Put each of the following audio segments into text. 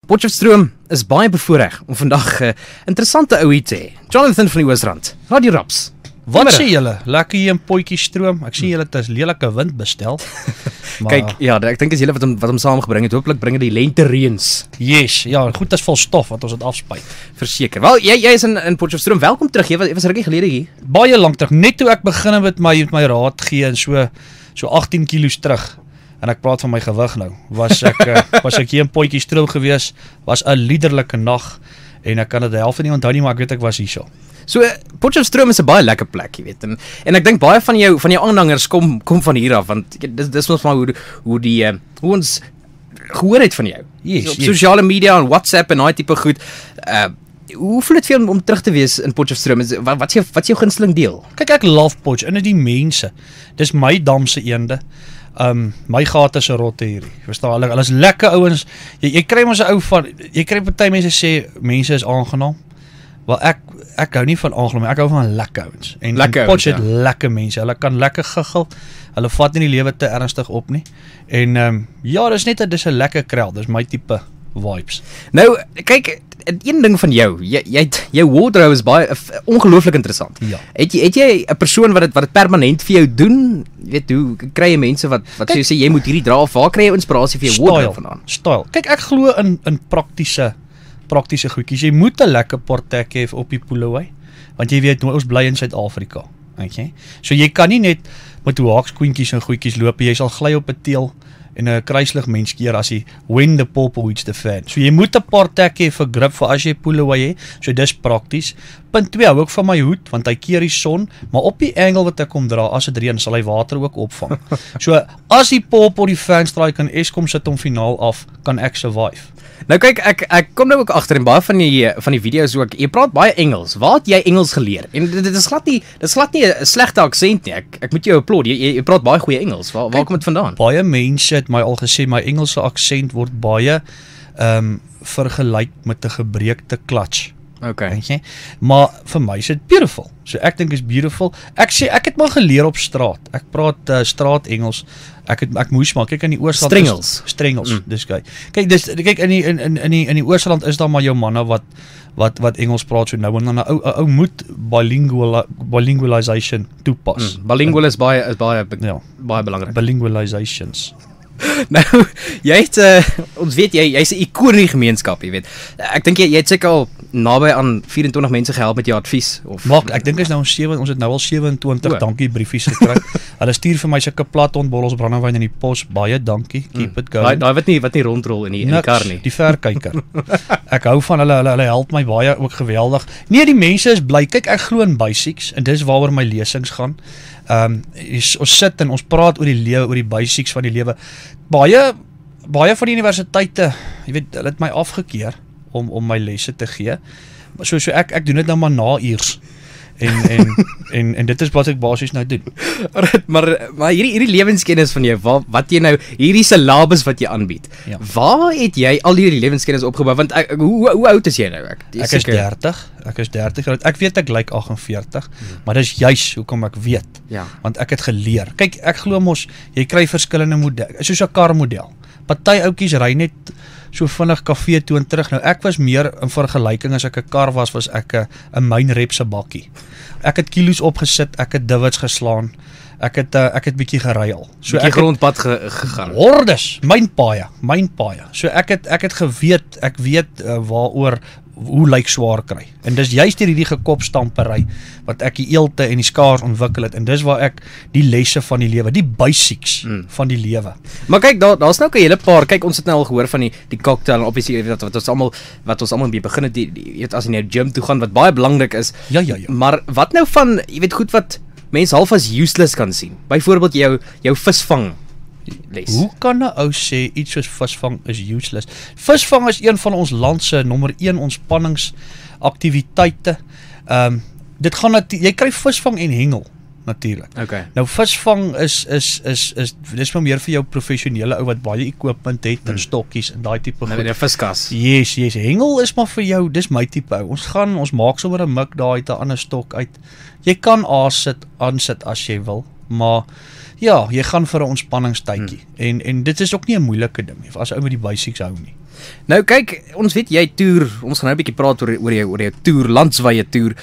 Potchefstroom is baie bevoorreg om vandag interessante ouie te hê. Jonathan van die Oosrand, Radio Raps. Wat sê julle? Lekker hier in Potchefstroom. Ek sien julle het 'n lelike wind bestel. Maar kyk, ja, ek dink is julle wat hom saamgebring het. Hopelik bring dit die lente reëns. Yes, ja, goed, dit is vol stof wat ons dit afspuit. Verseker. Wel, jy is in Potchefstroom. Welkom terug. Jy was rukkie gelede hier. Baie lank terug. Net toe ek begin met my raad gee en so 18 kilos terug. En ek praat van my gewig nou. Was ek hier in Potchefstroom gewees, was 'n liederlike nag en ek kan dit helfte nie onthou nie, maar ek weet ek was hierso. So Potchefstroom is 'n baie lekker plek, jy weet. En ek dink baie van jou aanhangers kom van hier af, want dis mos maar hoe ons gehoor het van jou. Yes, op sosiale media en WhatsApp en daai tipe goed. Hoe voel dit vir jou om terug te wees in Potchefstroom? Wat is jou gunsteling deel? Kyk, ek love Potch en die mense. Dis my damse eende. My gate is 'n rotte hierdie. Verstaan, hulle is lekker ouens. Jy kry mos 'n ou van, jy kry party mense sê mense is aangenaam. Wel ek hou nie van aangenaam, ek hou van lekker ouens. En Potch het lekker mense. Hulle kan lekker giggel. Hulle vat nie die lewe te ernstig op nie. En ja, dis 'n lekker krel. Dis my tipe vibes. Nou, kyk, een ding van jou jou wardrobe is baie ongelooflik interessant. Ja. Het jy 'n persoon wat dit permanent vir jou doen? Jy weet, hoe kry jy mense wat sê jy moet hierdie dra of waar kry jy inspirasie vir jou wardrobe vandaan? Style. Kyk, ek glo in praktiese goedjies. Jy moet 'n lekker portek hê op die Pulaway, want jy weet ons bly in Suid-Afrika, okay? So jy kan nie net met haakskoentjies en goedjies loop, jy sal gly op 'n teel en 'n kruislig mens keer as jy when the purple hits the fan. So jy moet 'n portek hê vir grip vir as jy Pulaway hê. So dis prakties. Punt 2, hou ook van my hoed want hy keer die son, maar op die angle wat ek kom dra, as dit reën sal hy water ook opvang. So as die purple die fan strike en Eskom sit hom finaal af, kan ek survive. Nou kyk, ek kom nou ook agter en baie van die video's ook. Jy praat baie Engels. Waar het jy Engels geleer? En dit is glad nie 'n slegte aksent nie. Ek moet jou applaud. Jy praat baie goeie Engels. Waar kom dit vandaan? Baie mense het my al gesê my Engelse aksent word baie vergelyk met 'n gebreekte klats. Okay. Maar vir my is dit beautiful. So ek dink is beautiful. Ek sê ek het maar geleer op straat. Ek praat straat Engels. Ek moes maar kyk in die Oosrand strengels. Dis kyk kyk in die Oosrand is daar maar jou manne wat Engels praat so nou en dan 'n ou moet bilingualisation toepas. Bilingual is baie belangrik. Bilingualisations. Nou, jy het ons weet jy's 'n ikoon in die gemeenskap, jy weet. Ek dink jy het seker al naby aan 24 mense gehelp met jou advies of ek dink ons het nou al 27 dankie briefies gekry. Hulle stuur vir my sulke plat ontbottels brandewyn in die pos. Baie dankie. Keep it going. Daai wat nie rondrol in die kar nie. Die verkyker. Ek hou van hulle help my baie ook geweldig. Nee, die mense is bly. Kyk, ek glo in basics en dis waaroor my lesings gaan. Ons sit en ons praat oor die lewe, oor die basics van die lewe. Baie van die universiteite, jy weet, hulle het my afgekeer om my lesse te gee. So ek doen dit nou maar na uurs. En dit is wat ek basies nou doen. Maar hierdie lewenskennis van jou, wat jy nou, hierdie syllabus wat jy aanbied. Ja. Waar het jy al hierdie lewenskennis opgebou? Want hoe oud is jy nou? Ek is 30. Ek weet ek lyk 48, maar dis juis hoekom ek weet. Ja. Want ek het geleer. Kyk, ek glo mos jy kry verskillende modelle, soos 'n karmodel. Party ouetjies ry net so vinnig kafee toe en terug. Nou ek was meer in vergelyking as ek 'n kar was ek 'n mynrep se bakkie. Ek het kilos opgesit, ek het divots geslaan. Ek het bietjie geruil. So ek grondpad gegaan. Hordes, mynpaaie. So ek het geweet, ek weet waaroor hoe lyk swaar kry. En dis juist hierdie gekopstampery wat ek die eelte en die skaars ontwikkel het en dis waar ek die lesse van die lewe, die basics van die lewe. Maar kyk, daar's nou 'n hele paar. Kyk, ons het nou al gehoor van die cocktail en obviously wat ons almal mee begin het, jy weet, as jy na die gym toe gaan wat baie belangrik is. Ja. Maar wat nou van, jy weet, goed wat mense half as useless kan sien. Byvoorbeeld jou visvang les. Hoe kan 'n ou sê iets soos visvang is useless? Visvang is een van ons land se nommer 1 ontspanningsaktiwiteite. Dit gaan jy kry visvang en hengel natuurlik. Okay. Nou visvang is dis maar meer vir jou professionele ou wat baie equipment het en stokkies en daai tipe goed. Nou, 'n viskas. Yes, hengel is maar vir jou, dis my tipe ou. Ons maak sommer 'n mik daai uit 'n ander stok uit. Jy kan aansit as jy wil, maar ja, jy gaan vir 'n ontspanningstydjie. En dit is ook nie 'n moeilike ding nie, as ou met die basics hou nie. Nou kyk, ons weet jy toer, ons gaan nou 'n bietjie praat oor jou toer, landswye toer.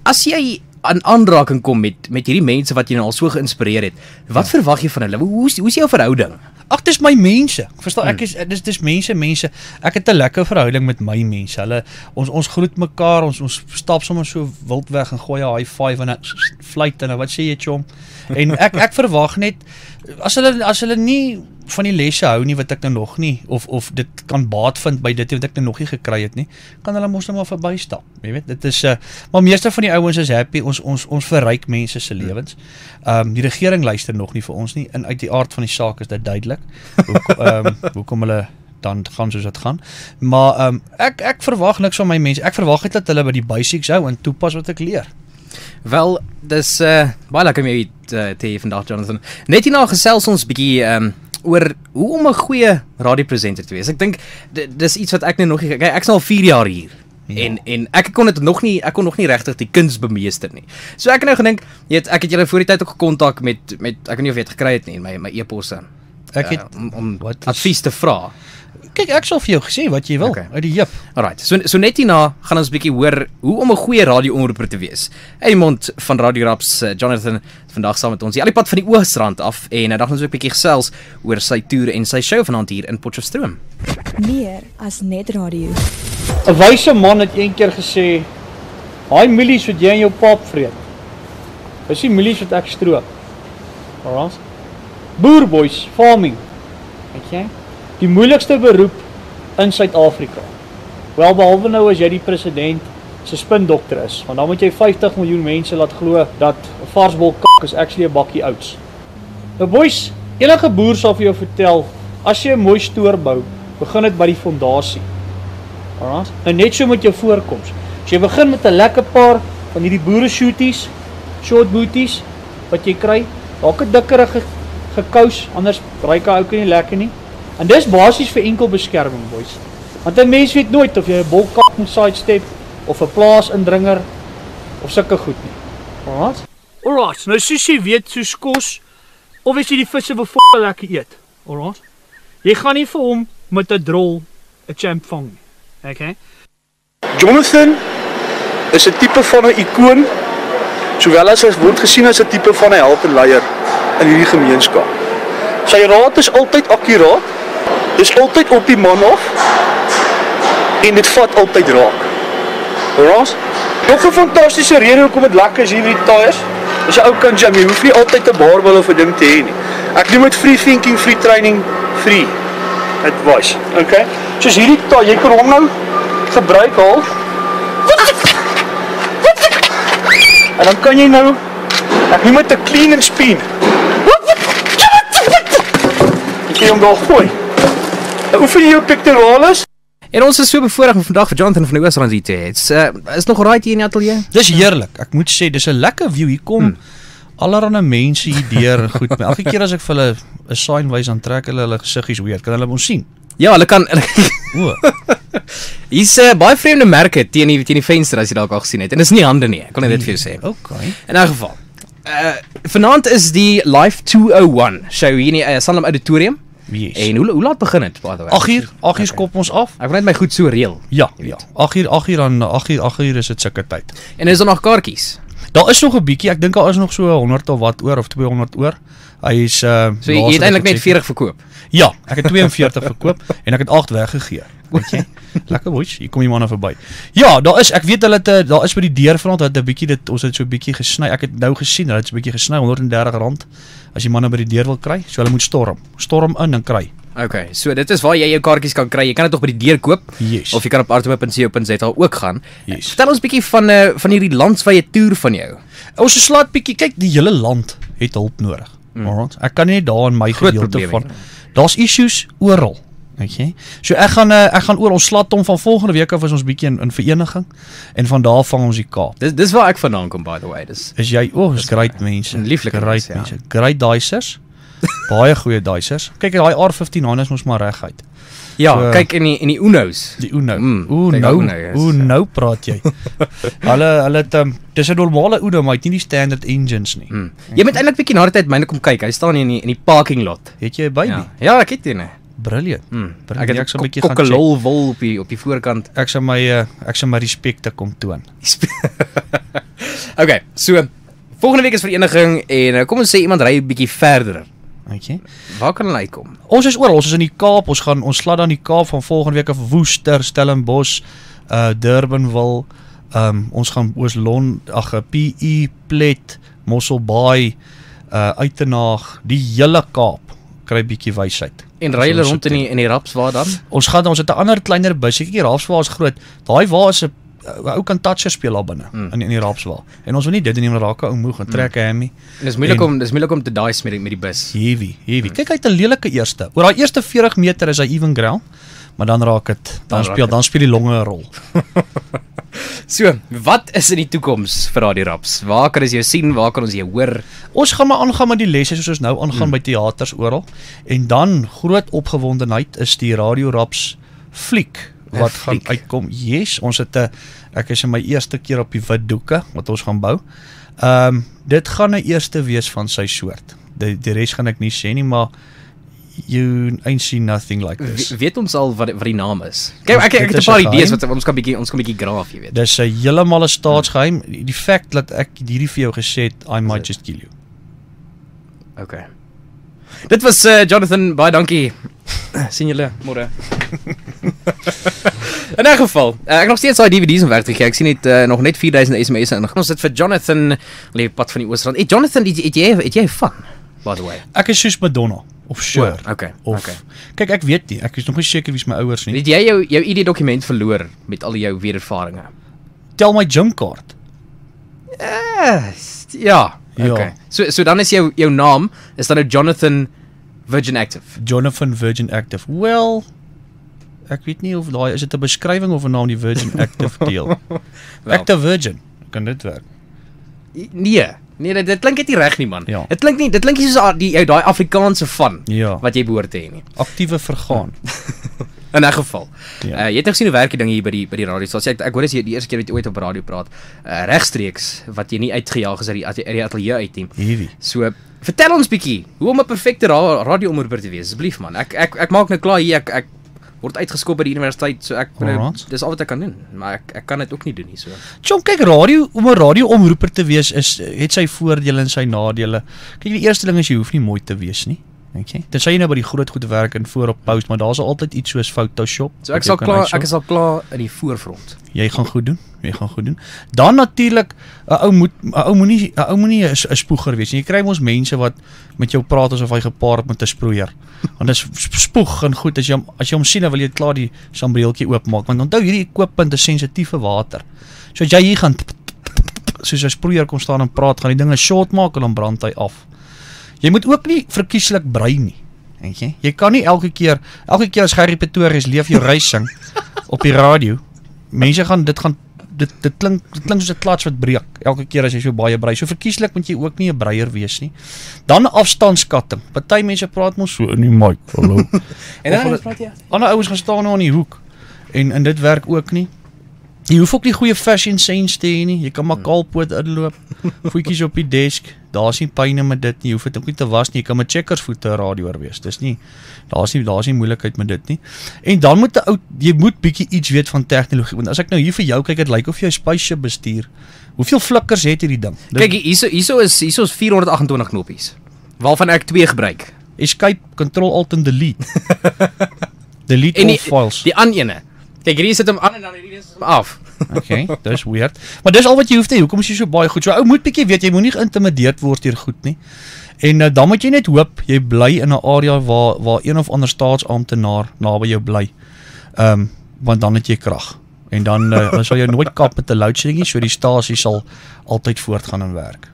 As jy aan aanraking kom met hierdie mense wat jy nou al so geïnspireer het, wat verwag jy van hulle? Hoe is jou verhouding? Ag, dis my mense. Verstaan, dis mense. Ek het 'n lekker verhouding met my mense. Ons groet mekaar, ons stap sommer so wild weg en gooi 'n high five en 'n fluit en wat sê jy, chom? En ek verwag net as hulle nie van die lesse hou nie wat ek nou nog nie of dit kan baat vind by dit wat ek nou nog nie gekry het nie, kan hulle mos nou maar verbystap. Jy weet, dit is maar meeste van die ouens is happy. Ons verryk mense se lewens. Die regering luister nog nie vir ons nie en uit die aard van die saak is dit duidelik. Hoekom hulle dan gaan soos dit gaan. Maar ek verwag niks van my mense. Ek verwag net dat hulle by die basics hou en toepas wat ek leer. Wel, dis baie lekker om jou te hê vandag, Jonathan. Net hierna gesels ons bietjie oor hoe om 'n goeie radiopresenter te wees. Ek dink dis iets wat ek nog nie kyk, ek's al 4 jaar hier. Ja. En ek kon nog nie regtig die kuns bemeester nie. So ek het nou gedink, ek het julle voor die tyd ook gekontak met ek weet nie of jy het gekry het nie, my e-posse. Ek het om advies te vra. Kyk, ek sal vir jou gesê wat jy wil uit die heup. Alright. So net hierna gaan ons 'n bietjie hoor hoe om 'n goeie radio-omroeper te wees. Eymond van Radio Raps, Jonathan vandag saam met ons. Die al die pad van die Oosrand af en dan gaan ons ook 'n bietjie gesels oor sy toer en sy show vanaand hier in Potchefstroom. Meer as net radio. 'n Wyse man het eendag gesê, "Haai mielies wat jy in jou pap vreet. Dis die mielies wat ek stroop." Alraai. Boerboys, farming. Okay? Die moeilikste beroep in Suid-Afrika. Wel behalwe nou as jy die president se spindokter is, want dan moet jy 50 miljoen mense laat glo dat 'n varsbol kak is actually 'n bakkie oats. Nou boys, enige boer sal vir jou vertel, as jy 'n mooi stoor bou, begin dit by die fondasie. Alright? Nou net so met jou voorkoms. As jy begin met 'n lekker paar van hierdie boere shooties, short booties wat jy kry, dalk 'n dikkerige gekous, anders ruik hy ook nie lekker nie. En dis basies vir enkel beskerming, boys. Want 'n mens weet nooit of jy 'n bolkak moet sidestep of 'n plaasindringer of sulke goed nie. Alright? Alright, nou soos jy weet, soos kos, of as jy die visse wil lekker eet. Alright? Jy gaan nie vir hom met 'n drol 'n champ vang nie. Okay? Jonathan is 'n tipe van 'n ikoon, sowel as hy word gesien as 'n tipe van 'n held en leier in hierdie gemeenskap. Sy raad is altyd akkuraat. Dis altyd op die man af en dit vat altyd raak. Alright? Nog 'n fantastiese rede hoekom dit lekker is hier by die tyres. As jy ou kan jam, jy hoef nie altyd 'n barbel of 'n ding te hê nie. Ek noem dit free thinking, free training, free advice. Okay? Soos hierdie taai, jy kan hom nou gebruik half. En dan kan jy nou, ek noem dit 'n clean and spin. Ek kan hom daar gooi. Oefen jy jou pectoralis? En ons is so bevoorreg om vandag vir Jonathan van die Oosrand hier te hê. Is nog alright hier in die ateljee? Dis heerlik. Ek moet sê, dis 'n lekker view. Hier kom allerhande mense hier deur. Goed, maar elke keer as ek vir hulle 'n sign wys, dan trek hulle gesiggies weer. Kan hulle ons sien? Ja, hulle kan. Hier's baie vreemde merke teen die venster as jy dalk al gesien het. En dis nie hande nie. Ek kon net dit vir jou sê. Okay. In 'n geval. Vanaand is die Live 201 show hier in die Sanlam Auditorium. Yes. En hoe laat begin dit? 8 uur skop ons af. Ek wil net my goed so reël. Ja. 8 uur is dit sulke tyd. En is daar nog kaartjies? Daar is nog 'n bietjie. Ek dink daar is nog so 100 of wat oor of 200 oor. Hy is so jy het eintlik net 40 verkoop. Ja, ek het 42 verkoop en ek het 8 weggegee. Okay. Lekker boys, hier kom die manne verby. Ja, daar is, ek weet hulle daar is by die deur vanaand dat 'n bietjie ons het so 'n bietjie gesny. Ek het nou gesien, hulle het so 'n bietjie gesny R130 as jy manne by die deur wil kry. So hulle moet storm in en kry. Okay, so dit is waar jy jou kaartjies kan kry. Jy kan dit tog by die deur koop. Yes. Of jy kan op arthope.co.za ook gaan. Yes. Vertel ons 'n bietjie van hierdie landwye toer van jou. Ons slaat bietjie, kyk, die hele land het hulp nodig. Alright. Ek kan nie daar in my gedeelte van. Daar's issues oral. Okay. So ek gaan oor ons slatom van volgende week af is ons bietjie in vereniging en van daar vang ons die Kaap. Dis waar ek vandaan kom, by the way. Is jy is great mense. Lieflike mense. Great dicers. Baie goeie dicers. Kyk, daai R15 is mos maar reguit. Ja, so, kyk in die Uno's. Die Uno. Nou praat jy. Hulle dis 'n normale Uno, maar hy het nie die standard engines nie. Jy moet eintlik bietjie na die tyd myne kom kyk. Hy staan hier in die parking lot. Het jy 'n baby? Ja, ek het een. Brilliant. Ek het 'n bietjie kokkelol wol op die voorkant. Ek sal my respekte kom toon. Okay, so volgende week is vereniging en kom ons sê iemand ry 'n bietjie verder. Okay. Waar kan hulle uitkom? Ons is oral, ons is in die Kaap, ons slaat dan die Kaap van volgende week af Woester, Stellenbosch, Durbanville, ons gaan Oos-London, PE, Plet, Mosselbaai, Uitenaag, die hele Kaap kry bietjie wysheid. En ry hulle rond in die Rapswaal dan? Ons het 'n ander kleiner bus, ek die Rapswaal is groot. Daai waar is 'n ou kan toucher speel daar binne in die Rapswaal. En ons wil nie dit doen nie, maar raak 'n ou moeg en trek 'n hammy. En dis moeilik om te dice met die bus. Heavy. Kyk, hy het 'n lelike eerste. Oor daai eerste 40 meter is hy even ground, maar dan raak dit dan speel die longe 'n rol. So, wat is in die toekoms vir Radio Raps? Waar kan ons jou sien? Waar kan ons jou hoor? Ons gaan maar aangaan met die lesse soos ons nou aangaan by teaters oral. En dan groot opgewondenheid is die Radio Raps fliek wat gaan uitkom. Yes, ons het ek is in my eerste keer op die wit doeke wat ons gaan bou. Dit gaan 'n eerste wees van sy soort. Die res gaan ek nie sê nie, maar you ain't seen nothing like this. Weet ons al wat die naam is? Kyk, ek het 'n paar idees wat ons kan bietjie graaf, jy weet. Dis heeltemal 'n staatsgeheim. Die feit dat ek hierdie vir jou gesê het, I might just kill you. Okay. Dit was Jonathan, baie dankie. Sien julle môre. In 'n geval, ek nog steeds daai DVD's in werk gekry. Ek sien net nog net 4000 SMS'e en ons dit vir Jonathan leef pad van die Oosrand. Hey Jonathan, het jy fun? By the way. Ek is soos Madonna of Cher. Okay. Kyk, ek weet nie. Ek is nog nie seker wie's my ouers nie. Het jy jou ID-dokument verloor met al jou weerervarings? Tel my gymkaart. Ja. Okay. So dan is jou naam is dan nou Jonathan Virgin Active. Jonathan Virgin Active. Well, ek weet nie of daai is dit 'n beskrywing of 'n naam die Virgin Active deel. Active Virgin, kan dit werk? Nee, dit klink net nie reg nie man. Ja. Dit klink nie soos daai Afrikaanse van wat jy behoort te hê nie. Aktiewe vergaan. In 'n geval. Jy het nog sien hoe werk die ding hier by die radiostasie. Ek hoor as jy die eerste keer wat jy ooit op radio praat, regstreeks wat jy nie uitgejaag is uit die ateljee uit nie. Heavy. So, vertel ons bietjie hoe om 'n perfekte radioomroeper te wees asseblief man. Ek maak nou klaar hier, ek word uitgeskop by die universiteit, so dis al wat ek kan doen, maar ek kan dit ook nie doen nie so. Chom, kyk, om 'n radioomroeper te wees het sy voordele en sy nadele. Kyk, die eerste ding is jy hoef nie mooi te wees nie. Okay. Dis jy nou by die groot goed werk en voor op post, maar daar's altyd iets soos Photoshop. So ek is al klaar in die voorfront. Jy gaan goed doen. Dan natuurlik 'n ou moenie 'n spoeger wees. Jy kry mos mense wat met jou praat asof hy gepaard met 'n sproeier. Want dis spoeg en goed as jy hom sien, dan wil jy klaar die sambreeltjie oopmaak. Want onthou hierdie equipment is sensitief vir water. So as jy hier gaan soos 'n sproeier kom staan en praat, gaan die dinge short maak en dan brand hy af. Jy moet ook nie verkieslik brei nie. Okay? Jy kan nie elke keer as Gerrie Pretorius leef jou reis sing op die radio. Mense gaan dit klink soos 'n klats wat breek elke keer as jy so baie brei. So verkieslik moet jy ook nie 'n breier wees nie. Dan afstandskatting. Party mense praat mos so in die mic. Hallo. En dan praat jy. Ander ouens gaan staan nou aan die hoek. En dit werk ook nie. Jy hoef ook nie goeie fashion sense te hê nie. Jy kan maar kaalpoot inloop. Voetjies op die desk. Daar's nie pyne met dit nie. Jy hoef dit ook nie te was nie. Jy kan met checkers voete radioer wees. Dis nie daar's nie moeilikheid met dit nie. En dan moet jy moet bietjie iets weet van tegnologie. Want as ek nou hier vir jou kyk, dit lyk of jy 'n spaceship bestuur. Hoeveel flikkers het hierdie ding? Kyk, hierso is 428 knoppies. Waarvan ek 2 gebruik. Escape, Control Alt en Delete. Delete all files. Die ander ene. Kyk, hierdie sit hom aan en dan hierdie sit hom af. Okay, dis weird. Maar dis al wat jy hoef te hê. Hoekom is jy so baie goed? So ou moet bietjie weet, jy moenie geïntimideerd word deur goed nie. En dan moet jy net hoop jy bly in 'n area waar een of ander staatsamptenaar naby jou bly. Want dan het jy krag. En dan sal jy nooit kap met 'n loadshedding nie, so die stasie sal altyd voortgaan en werk.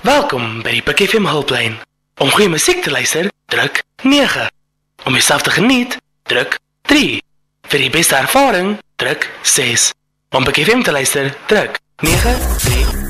Welkom by die Pick FM Hulplyn. Om goeie musiek te luister, druk 9. Om jouself te geniet, druk 3. Vir die beste ervaring, druk 6. Om Pick FM te luister, druk 9, 3.